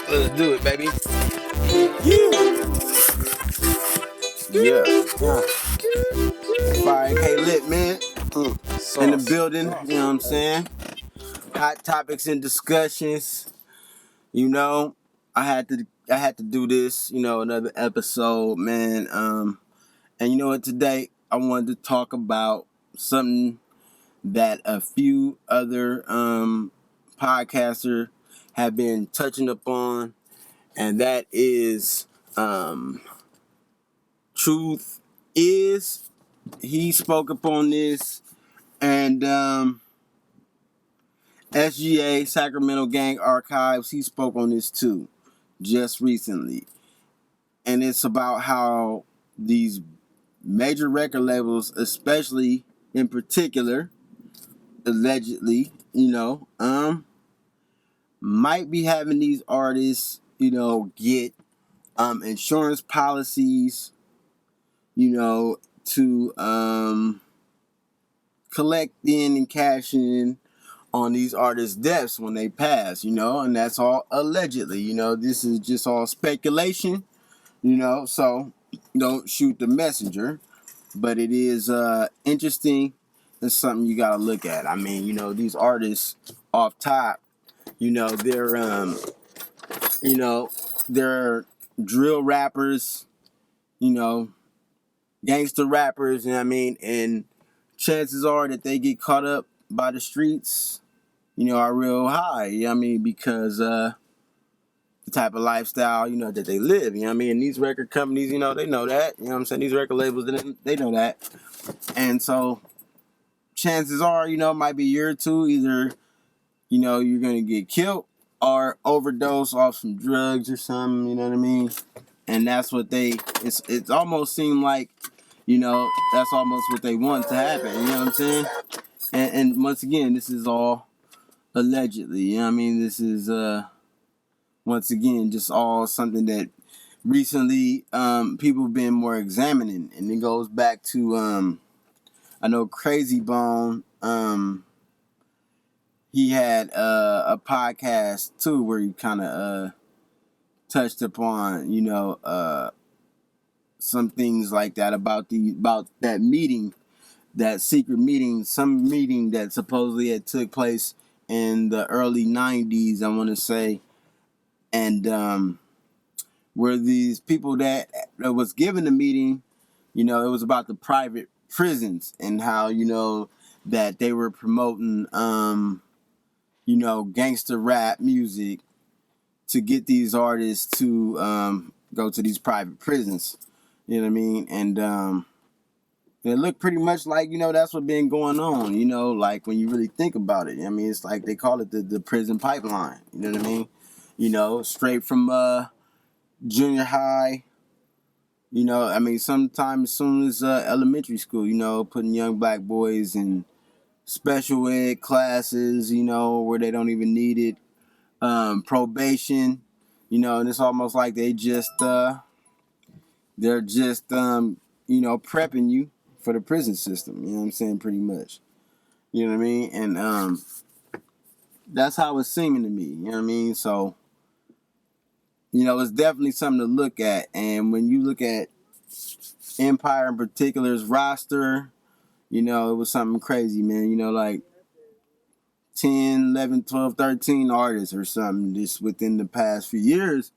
Let's do it, baby. Yeah. Yeah. Fire K lit, man. In the building, you know what I'm saying? Hot topics and discussions. You know, I had to do this, another episode, man. And you know what, today I wanted to talk about something that a few other podcasters have been touching upon, and that is truth is. He spoke upon this, and SGA, Sacramento Gang Archives, he spoke on this too, just recently. And it's about how these major record labels, especially in particular, allegedly, might be having these artists, get insurance policies, to collect in and cash in on these artists' deaths when they pass, and that's all allegedly, this is just all speculation, so don't shoot the messenger, but it is interesting and something you gotta look at. I mean, these artists off top, they're they're drill rappers, gangster rappers, and chances are that they get caught up by the streets, are real high, because the type of lifestyle, that they live, and these record companies, they know that, these record labels, they know that, and so chances are, it might be a year or two, either, you're gonna get killed or overdose off some drugs or something, and that's what it's almost seemed like, that's almost what they want to happen, what I'm saying? And once again, this is all allegedly, this is once again just all something that recently people have been more examining, and it goes back to I know Crazy Bone, he had a podcast too where he kind of touched upon some things like that about that meeting, that secret meeting, some meeting that supposedly had took place in the early 90s, I want to say, and where these people that was given the meeting, it was about the private prisons and how, that they were promoting, gangster rap music to get these artists to go to these private prisons. You know what I mean? And it looked pretty much like, that's what been going on, like when you really think about it. It's like they call it the prison pipeline. You know what I mean? Straight from junior high, sometimes as soon as elementary school, putting young black boys in special ed classes, where they don't even need it. Probation, and it's almost like they're just prepping you for the prison system, you know what I'm saying, pretty much. You know what I mean? And that's how it's seeming to me, you know what I mean? So, it's definitely something to look at. And when you look at Empire in particular's roster, it was something crazy, man. Like 10, 11, 12, 13 artists or something just within the past few years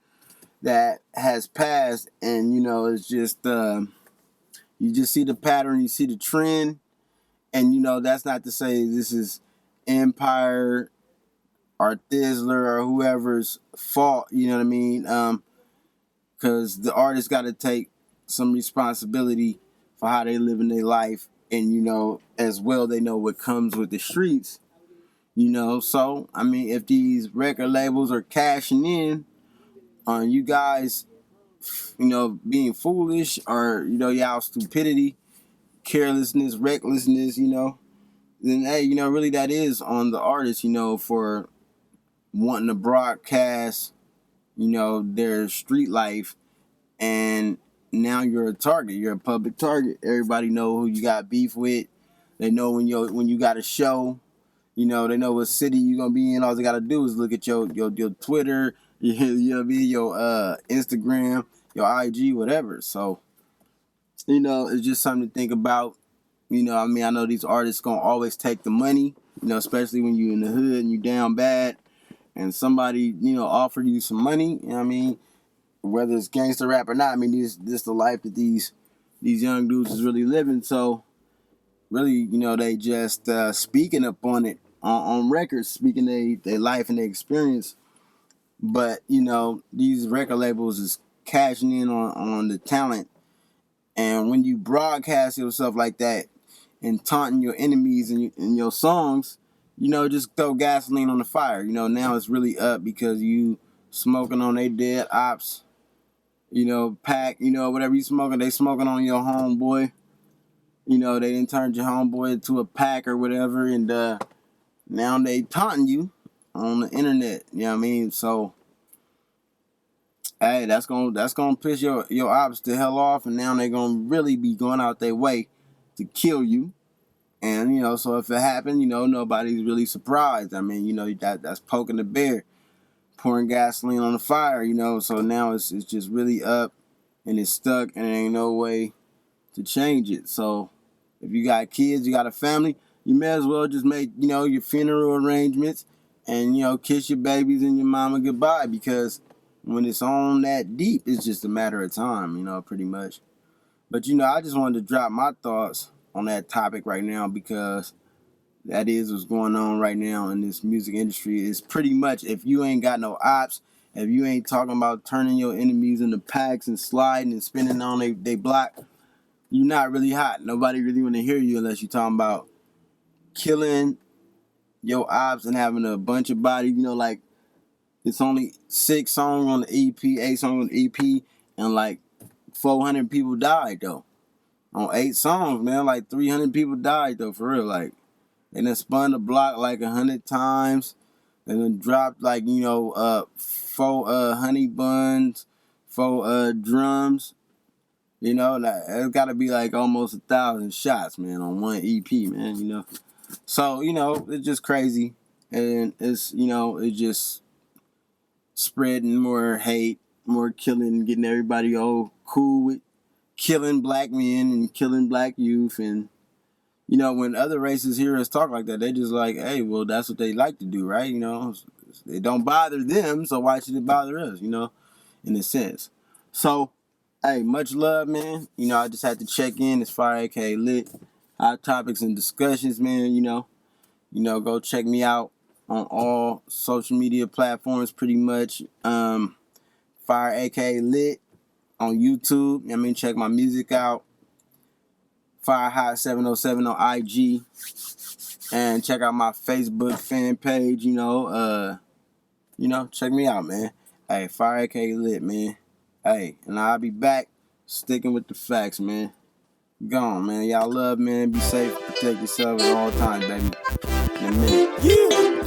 that has passed. And, it's just, you just see the pattern, you see the trend. And, that's not to say this is Empire or Thizzler or whoever's fault, you know what I mean? Because the artists got to take some responsibility for how they live in their life. And, as well, they know what comes with the streets. So, if these record labels are cashing in on you guys, being foolish or, y'all stupidity, carelessness, recklessness, then, hey, really that is on the artist, for wanting to broadcast, their street life, and now you're a target. You're a public target. Everybody know who you got beef with. They know when you got a show. They know what city you're gonna be in. All they gotta do is look at your Twitter, you know what I mean, your Instagram, your IG, whatever. So, it's just something to think about. I mean, I know these artists gonna always take the money, especially when you in the hood and you down bad and somebody, offered you some money, you know what I mean? Whether it's gangster rap or not, I mean, this the life that these young dudes is really living. So really, they just speaking up on it on records, speaking their life and their experience. But these record labels is cashing in on the talent, and when you broadcast yourself like that and taunting your enemies in your songs, just throw gasoline on the fire. Now it's really up because you smoking on they dead ops. Pack. Whatever you smoking, they smoking on your homeboy. They didn't turn your homeboy into a pack or whatever, and now they taunting you on the internet. You know what I mean? So, hey, that's gonna piss your ops the hell off, and now they're gonna really be going out their way to kill you. And so if it happened, nobody's really surprised. I mean, that's poking the bear, pouring gasoline on the fire. So now it's just really up, and it's stuck, and there ain't no way to change it. So if you got kids, you got a family, you may as well just make your funeral arrangements, and kiss your babies and your mama goodbye, because when it's on that deep, it's just a matter of time. Pretty much. But I just wanted to drop my thoughts on that topic right now, because that is what's going on right now in this music industry. Is pretty much, if you ain't got no ops, if you ain't talking about turning your enemies into packs and sliding and spinning on they block, you're not really hot. Nobody really want to hear you unless you're talking about killing your ops and having a bunch of bodies. Like, it's only 6 songs on the EP, 8 songs on the EP, and like 400 people died though. On 8 songs, man, like 300 people died though, for real. Like, they done spun the block like 100 times. They done dropped like 4 honey buns, 4 drums. It's got to be like almost 1,000 shots, man, on one EP, man. So it's just crazy, and it's just spreading more hate, more killing, getting everybody all cool with killing black men and killing black youth. And when other races hear us talk like that, they just like, hey, well, that's what they like to do, right? It don't bother them, so why should it bother us? In a sense. So, hey, much love, man. I just had to check in. It's Fire aka Lit. Hot topics and discussions, man. Go check me out on all social media platforms, pretty much. Fire aka Lit on YouTube. Check my music out. Fire Hot 707 on IG. And check out my Facebook fan page. Check me out, man. Hey, Fire aka Lit, man. Hey, and I'll be back sticking with the facts, man. Gone, man. Y'all love, man. Be safe. Protect yourself at all times, baby. In a minute. Yeah.